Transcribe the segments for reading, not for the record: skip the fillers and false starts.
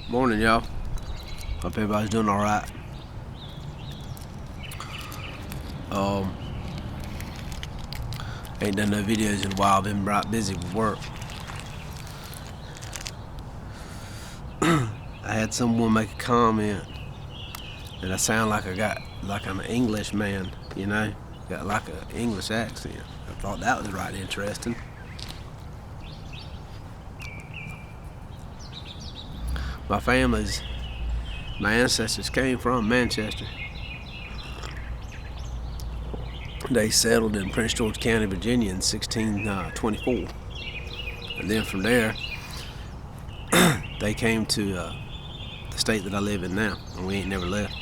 Morning, y'all. Hope everybody's doing all right. Ain't done no videos in a while. Been right busy with work. I had someone make a comment that I sound like I'm an English man, you know, got like an English accent. I thought that was right interesting. My ancestors came from Manchester. They settled in Prince George County, Virginia in 1624. And then from there, they came to the state that I live in now, and we ain't never left.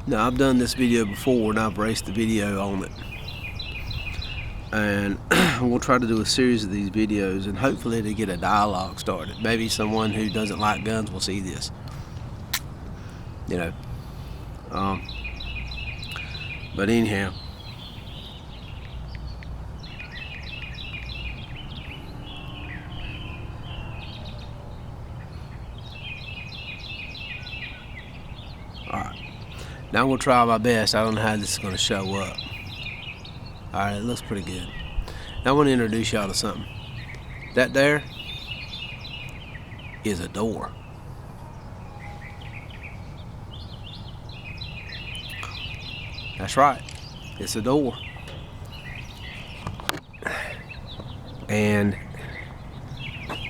Now, I've done this video before, and I've raced the video on it. And I'm going to try to do a series of these videos, and hopefully to get a dialogue started. Maybe someone who doesn't like guns will see this. You know. But anyhow. Alright. Now I'm going to try my best. I don't know how this is going to show up. Alright, it looks pretty good. Now I want to introduce y'all to something. That there is a door. That's right. It's a door. And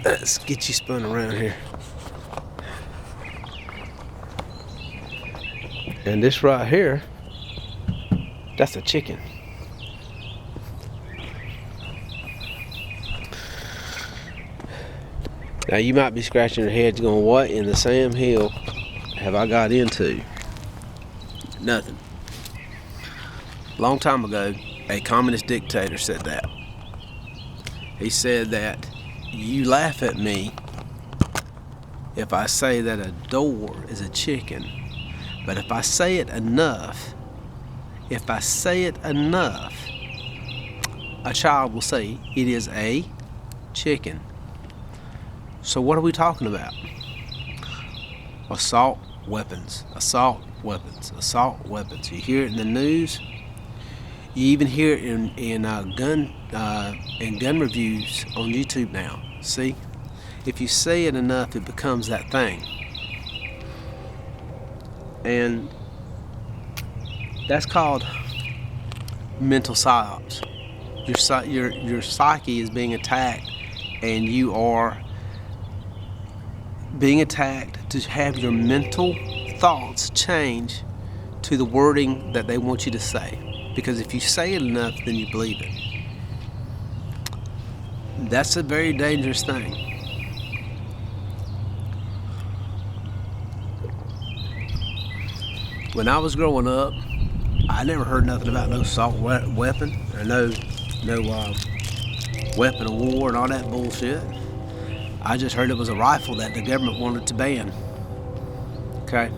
let's get you spun around here. And this right here, that's a chicken. Now you might be scratching your heads going, what in the Sam Hill have I got into? Nothing. Long time ago, a communist dictator said that. He said that you laugh at me if I say that a door is a chicken. But if I say it enough, a child will say it is a chicken. So what are we talking about? Assault weapons. You hear it in the news. You even hear it in gun reviews on YouTube now. See, if you say it enough, it becomes that thing. And that's called mental psyops. Your psyche is being attacked, and you are being attacked to have your mental thoughts change to the wording that they want you to say. Because if you say it enough, then you believe it. That's a very dangerous thing. When I was growing up, I never heard nothing about no assault weapon or no weapon of war and all that bullshit. I just heard it was a rifle that the government wanted to ban. Okay.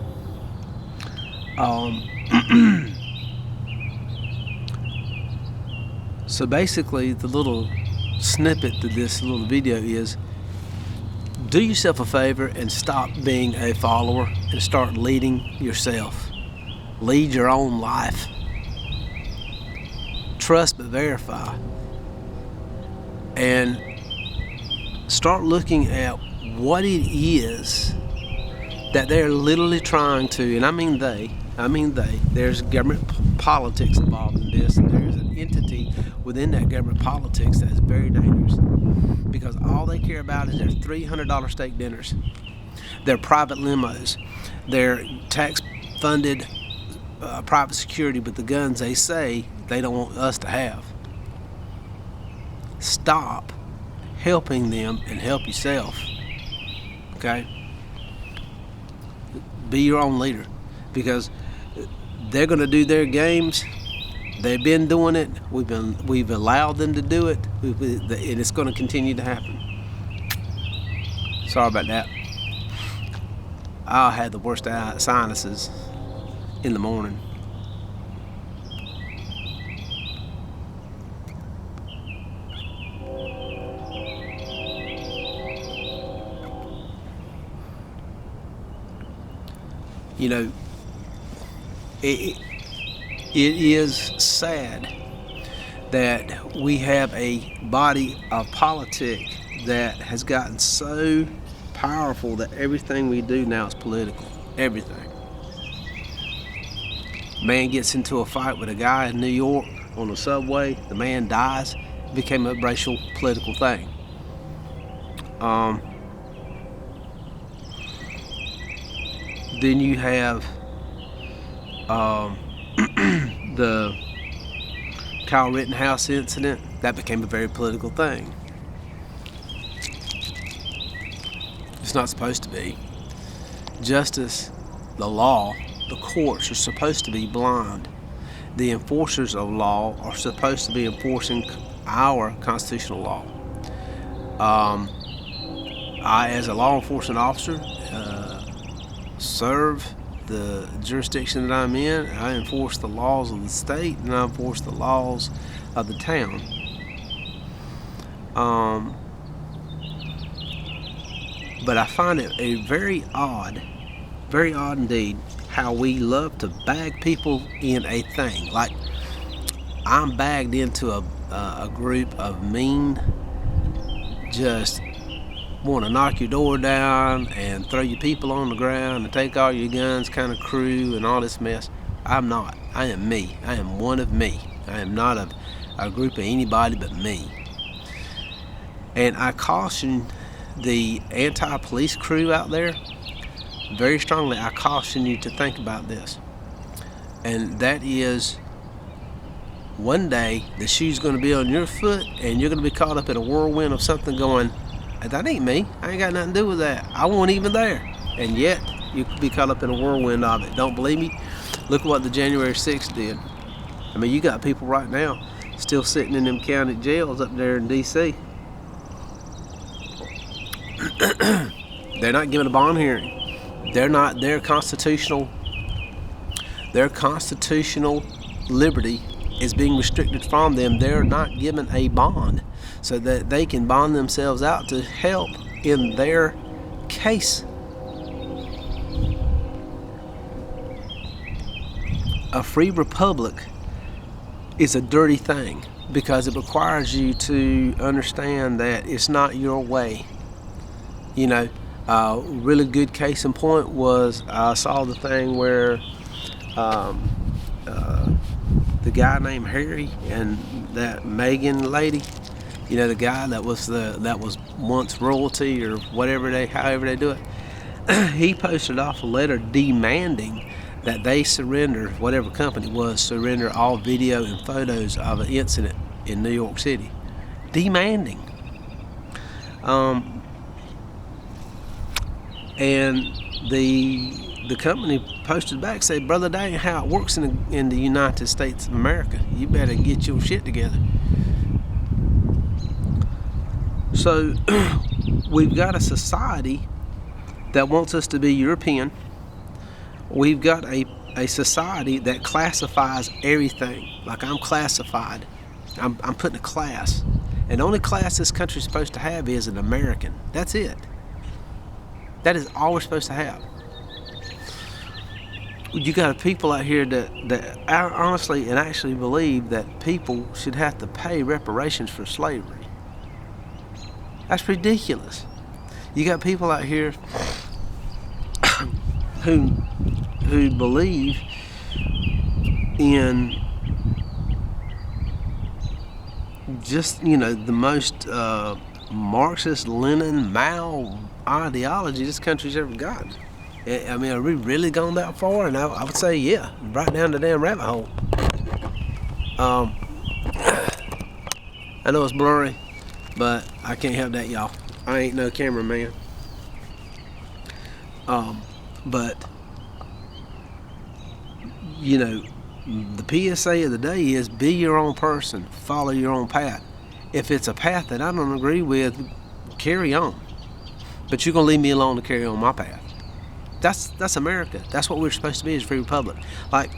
So basically, the little snippet to this little video is, do yourself a favor and stop being a follower and start leading yourself. Lead your own life. Trust but verify. And start looking at what it is that they're literally trying to, and I mean they, there's government politics involved in this, and there's an entity within that government politics that is very dangerous, because all they care about is their $300 steak dinners, their private limos, their tax-funded private security with the guns they say they don't want us to have. Stop helping them and help yourself. Okay? Be your own leader, because they're going to do their games. They've been doing it. We've allowed them to do it, and it's going to continue to happen. Sorry about that. I had the worst sinuses in the morning. You know, it is sad that we have a body of politics that has gotten so powerful that everything we do now is political. Everything. Man gets into a fight with a guy in New York on the subway, the man dies, it became a racial political thing. Then you have the Kyle Rittenhouse incident. That became a very political thing. It's not supposed to be. Justice, the law, the courts are supposed to be blind. The enforcers of law are supposed to be enforcing our constitutional law. I, as a law enforcement officer, serve the jurisdiction that I'm in. I enforce the laws of the state, and I enforce the laws of the town. But I find it very odd indeed, how we love to bag people in a thing. Like, I'm bagged into a group of mean, just want to knock your door down and throw your people on the ground and take all your guns kind of crew and all this mess. I'm not. I am me. I am one of me. I am not a group of anybody but me. And I caution the anti-police crew out there very strongly. I caution you to think about this. And that is, one day the shoe's going to be on your foot and you're going to be caught up in a whirlwind of something going, that ain't me. I ain't got nothing to do with that. I wasn't even there. And yet, you could be caught up in a whirlwind of it. Don't believe me? Look what the January 6th did. I mean, you got people right now still sitting in them county jails up there in D.C. They're not given a bond hearing. They're not, their constitutional liberty is being restricted from them. They're not given a bond so that they can bond themselves out to help in their case. A free republic is a dirty thing because it requires you to understand that it's not your way. You know, a really good case in point was, I saw the thing where the guy named Harry and that Meghan lady, you know, the guy that was once royalty or however they do it, he posted off a letter demanding that they surrender, whatever company it was, surrender all video and photos of an incident in New York City. Demanding. And the company posted back, said, brother, that ain't how it works in the United States of America. You better get your shit together. So we've got a society that wants us to be European. We've got a society that classifies everything. Like, I'm classified. I'm putting a class. And the only class this country's supposed to have is an American. That's it. That is all we're supposed to have. You got people out here that honestly and actually believe that people should have to pay reparations for slavery. That's ridiculous. You got people out here who believe in just, you know, the most Marxist, Lenin, Mao ideology this country's ever gotten. I mean, are we really gone that far? And I would say, yeah, right down the damn rabbit hole. I know it's blurry, but I can't help that, y'all. I ain't no cameraman. But, you know, the PSA of the day is be your own person, follow your own path. If it's a path that I don't agree with, carry on. But you're going to leave me alone to carry on my path. That's America. That's what we're supposed to be as a free republic. Like,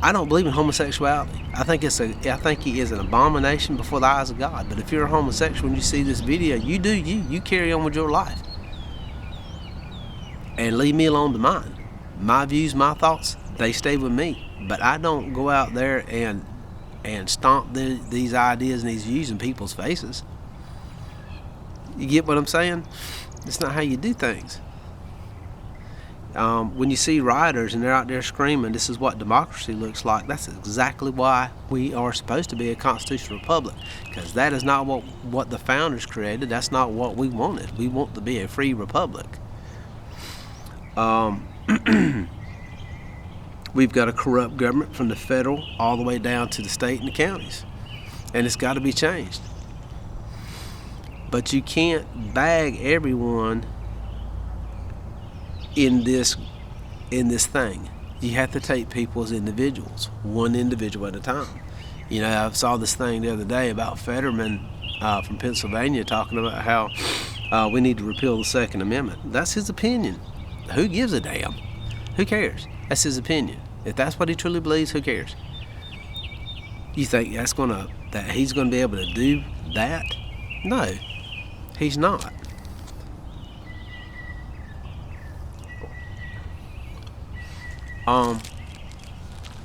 I don't believe in homosexuality. I think he is an abomination before the eyes of God. But if you're a homosexual and you see this video, you do you carry on with your life. And leave me alone to mine. my views, my thoughts, they stay with me. But I don't go out there and stomp these ideas and these views in people's faces. You get what I'm saying? It's not how you do things. When you see rioters and they're out there screaming, this is what democracy looks like, that's exactly why we are supposed to be a constitutional republic, because that is not what the founders created. That's not what we wanted. We want to be a free republic. We've got a corrupt government from the federal all the way down to the state and the counties, and it's got to be changed. But you can't bag everyone in this thing. You have to take people as individuals, one individual at a time. You know, I saw this thing the other day about Fetterman from Pennsylvania talking about how we need to repeal the Second Amendment. That's his opinion. Who gives a damn? Who cares? That's his opinion. If that's what he truly believes, who cares? You think that he's gonna be able to do that? No, he's not.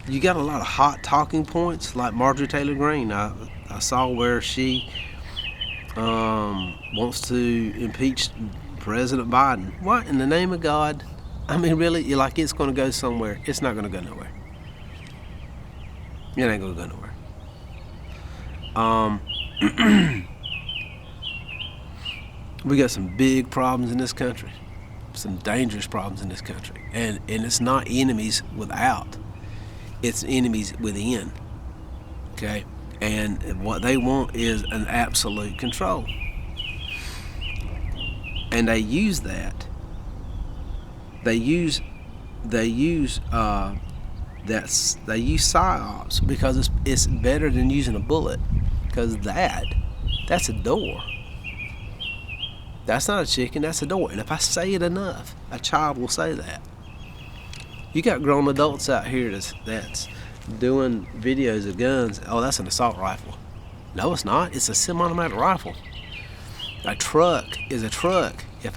You got a lot of hot talking points like Marjorie Taylor Greene. I saw where she wants to impeach President Biden. What in the name of God? I mean, really? You're like, it's going to go somewhere. It's not going to go nowhere. It ain't going to go nowhere. We got some big problems in this country. Some dangerous problems in this country. And it's not enemies without. It's enemies within. Okay? And what they want is an absolute control. And they use that. They use psyops because it's better than using a bullet, because that's a door. That's not a chicken, that's a door. And if I say it enough, a child will say that. You got grown adults out here that's doing videos of guns. Oh, that's an assault rifle. No, it's not. It's a semi-automatic rifle. A truck is a truck. If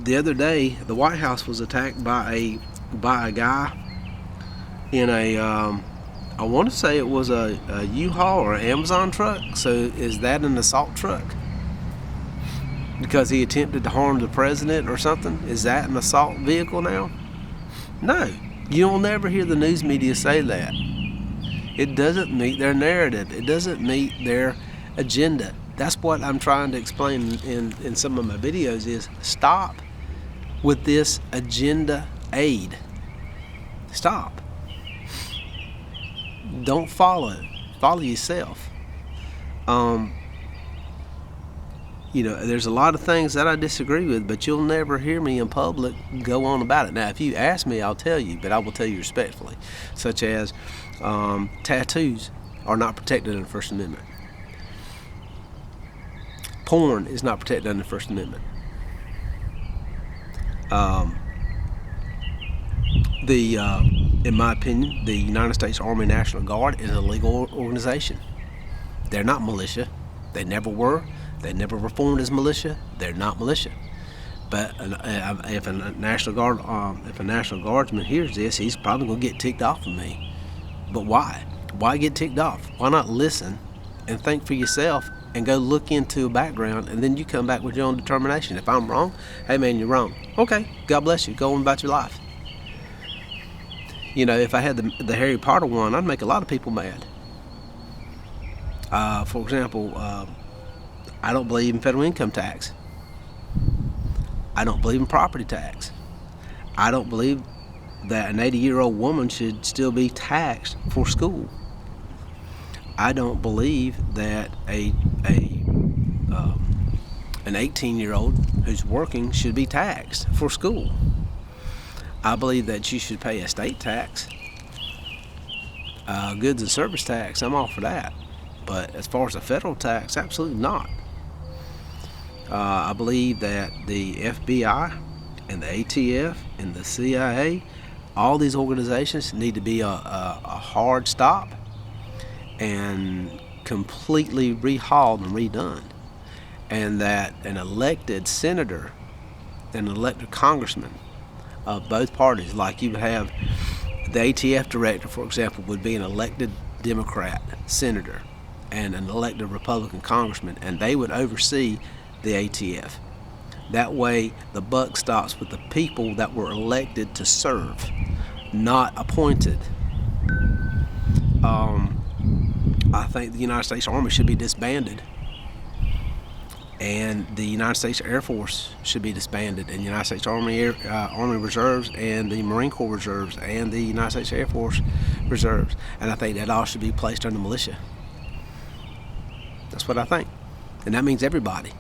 the other day, the White House was attacked by a guy in a, I want to say it was a U-Haul or an Amazon truck. So is that an assault truck? Because he attempted to harm the president or something? Is that an assault vehicle now? No. You'll never hear the news media say that. It doesn't meet their narrative. It doesn't meet their agenda. That's what I'm trying to explain in some of my videos is stop with this agenda aid. Stop. Don't follow. Follow yourself. There's a lot of things that I disagree with, but you'll never hear me in public go on about it. Now, if you ask me, I'll tell you, but I will tell you respectfully, such as tattoos are not protected under the First Amendment. Porn is not protected under the First Amendment. In my opinion, the United States Army National Guard is a legal organization. They're not militia. They never were. They never were formed as militia. They're not militia. But if a National Guardsman hears this, he's probably going to get ticked off with me. But why? Why get ticked off? Why not listen and think for yourself and go look into a background, and then you come back with your own determination. If I'm wrong, hey man, you're wrong. Okay, God bless you. Go on about your life. If I had the Harry Potter one, I'd make a lot of people mad. For example, I don't believe in federal income tax. I don't believe in property tax. I don't believe that an 80-year-old woman should still be taxed for school. I don't believe that an 18-year-old who's working should be taxed for school. I believe that you should pay a state tax, goods and service tax. I'm all for that. But as far as a federal tax, absolutely not. I believe that the FBI and the ATF and the CIA, all these organizations need to be a hard stop and completely rehauled and redone. And that an elected senator an elected congressman of both parties, like you would have the ATF director, for example, would be an elected Democrat senator and an elected Republican congressman, and they would oversee the ATF. That way, the buck stops with the people that were elected to serve, not appointed. I think the United States Army should be disbanded, and the United States Air Force should be disbanded, and the United States Army Reserves and the Marine Corps Reserves and the United States Air Force Reserves. And I think that all should be placed under militia. That's what I think. And that means everybody.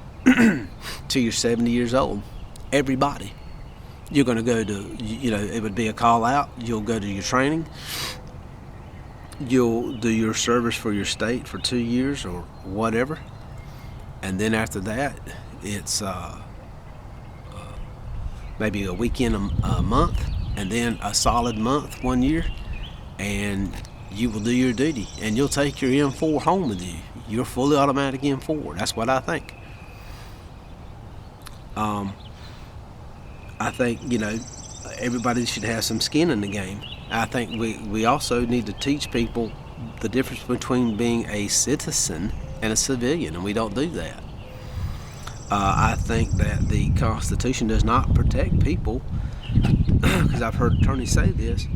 Till you're 70 years old, everybody. You're going to go to, it would be a call out. You'll go to your training. You'll do your service for your state for 2 years or whatever. And then after that, it's maybe a weekend a month, and then a solid month 1 year, and you will do your duty, and you'll take your M4 home with you. Your fully automatic M4. That's what I think. I think, everybody should have some skin in the game. I think we also need to teach people the difference between being a citizen and a civilian, and we don't do that. I think that the Constitution does not protect people, because I've heard attorneys say this,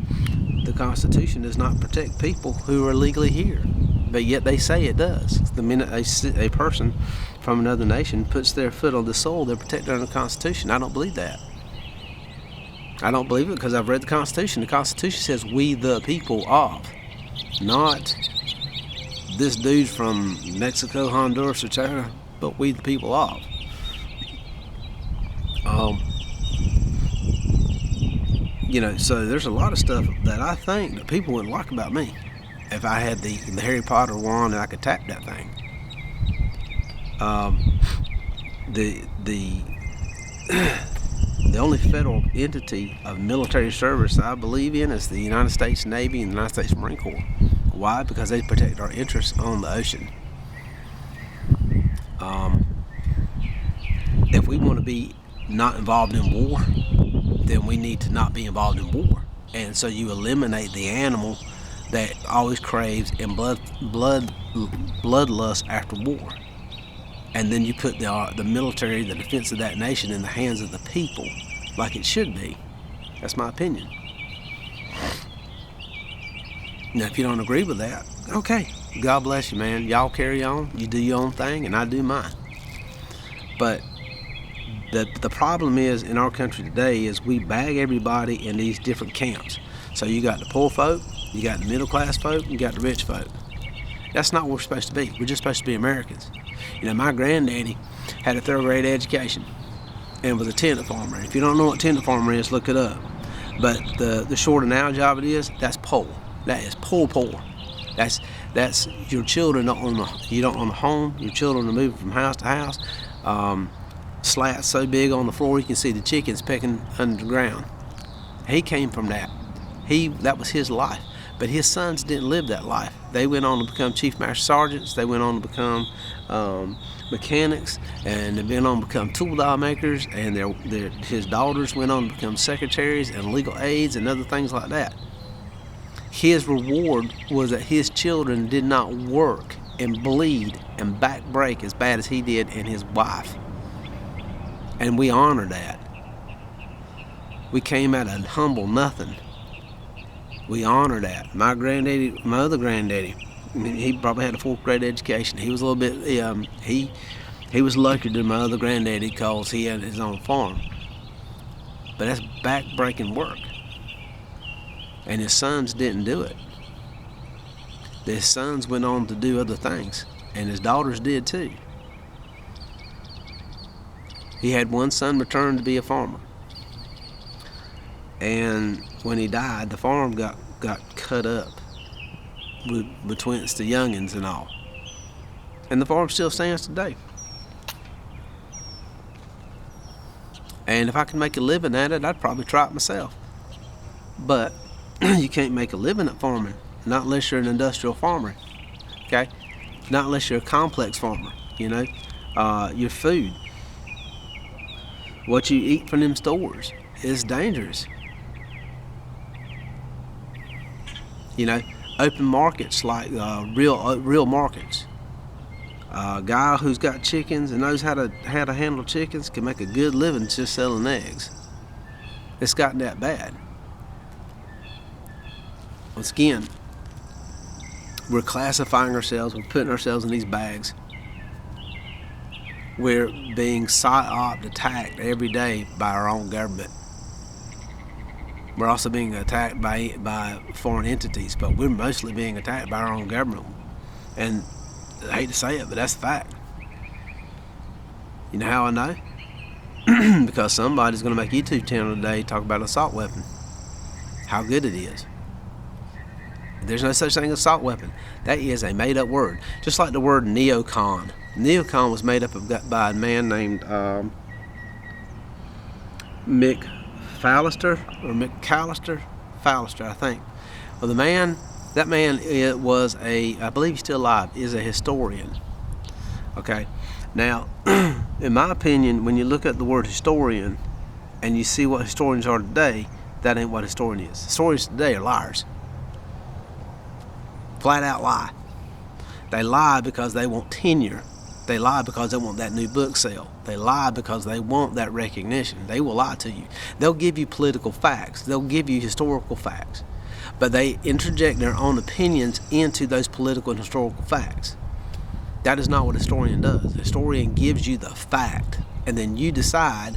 the Constitution does not protect people who are legally here, but yet they say it does. The minute a person from another nation puts their foot on the soil, they're protected under the Constitution. I don't believe that. I don't believe it because I've read the Constitution. The Constitution says we the people of, not this dude from Mexico, Honduras, or China, but we the people of. So there's a lot of stuff that I think that people wouldn't like about me if I had the Harry Potter wand and I could tap that thing. The only federal entity of military service I believe in is the United States Navy and the United States Marine Corps. Why? Because they protect our interests on the ocean. If we want to be not involved in war, then we need to not be involved in war. And so you eliminate the animal that always craves and bloodlust after war. And then you put the military, the defense of that nation, in the hands of the people, like it should be. That's my opinion. Now, if you don't agree with that, okay, God bless you, man. Y'all carry on. You do your own thing, and I do mine. But the problem is in our country today is we bag everybody in these different camps. So you got the poor folk, you got the middle class folk, you got the rich folk. That's not what we're supposed to be. We're just supposed to be Americans. My granddaddy had a third grade education and was a tenant farmer. If you don't know what tenant farmer is, look it up. But the short analogy of it is, that's poor. That is poor. That's your children you don't own a home. Your children are moving from house to house. Slats so big on the floor you can see the chickens pecking underground. He came from that. That was his life. But his sons didn't live that life. They went on to become chief master sergeants. They went on to become mechanics, and they went on to become tool die makers. And his daughters went on to become secretaries and legal aides and other things like that. His reward was that his children did not work and bleed and back break as bad as he did and his wife. And we honor that. We came out of humble nothing. We honor that. My other granddaddy, he probably had a 4th grade education. He was a little bit, he was luckier than my other granddaddy because he had his own farm. But that's back-breaking work. And his sons didn't do it. His sons went on to do other things, and his daughters did too. He had one son return to be a farmer. And when he died, the farm got cut up between the youngins and all. And the farm still stands today. And if I could make a living at it, I'd probably try it myself. But you can't make a living at farming, not unless you're an industrial farmer, okay? Not unless you're a complex farmer, your food. what you eat from them stores is dangerous. You know, open markets like real markets. A guy who's got chickens and knows how to handle chickens can make a good living just selling eggs. It's gotten that bad. Once again, we're classifying ourselves, we're putting ourselves in these bags. We're being psyoped, attacked every day by our own government. We're also being attacked by foreign entities, but we're mostly being attacked by our own government. And I hate to say it, but that's the fact. You know how I know? Because somebody's going to make a YouTube channel today talk about an assault weapon. How good it is. There's no such thing as assault weapon. That is a made-up word. Just like the word neocon. Neocon was made up by a man named Mick Fallister, or McAllister? Fallister, I think. Well, that man was I believe he's still alive, is a historian. Okay. Now, in my opinion, when you look at the word historian and you see what historians are today, that ain't what a historian is. Historians today are liars. Flat out lie. They lie because they want tenure. They lie because they want that new book sale. They lie because they want that recognition. They will lie to you. They'll give you political facts. They'll give you historical facts. But they interject their own opinions into those political and historical facts. That is not what a historian does. A historian gives you the fact, and then you decide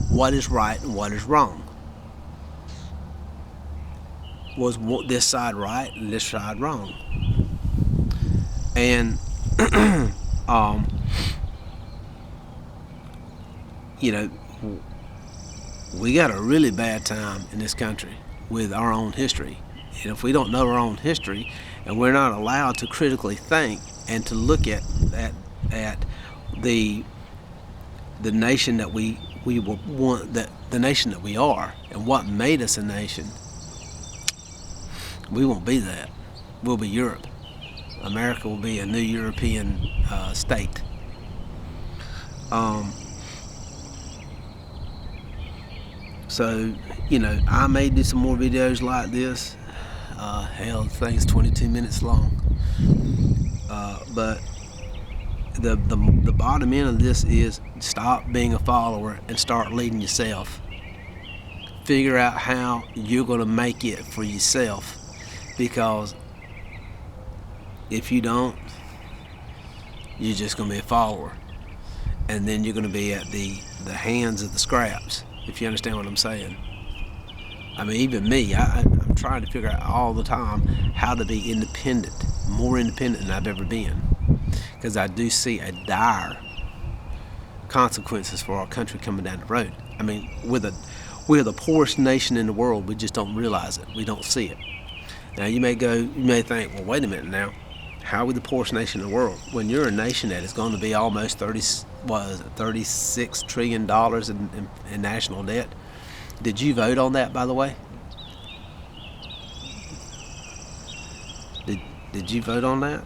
what is right and what is wrong. Was this side right and this side wrong? And you know, we got a really bad time in this country with our own history. And if we don't know our own history, and we're not allowed to critically think and to look at the nation that we will want, the nation that we are, and what made us a nation, we won't be that. We'll be Europe. America will be a new European state. So, you know, I may do some more videos like this. Hell, the thing's 22 minutes long. But the bottom end of this is stop being a follower and start leading yourself. Figure out how you're going to make it for yourself. Because if you don't, you're just going to be a follower. And then you're going to be at the hands of the scraps, if you understand what I'm saying. I mean, even me, I'm trying to figure out all the time how to be independent, more independent than I've ever been. Because I do see a dire consequences for our country coming down the road. I mean, we're the poorest nation in the world. We just don't realize it. We don't see it. Now, you may think, well, wait a minute now. How are we the poorest nation in the world? When you're a nation that is going to be almost $36 trillion in national debt. Did you vote on that, by the way? Did you vote on that?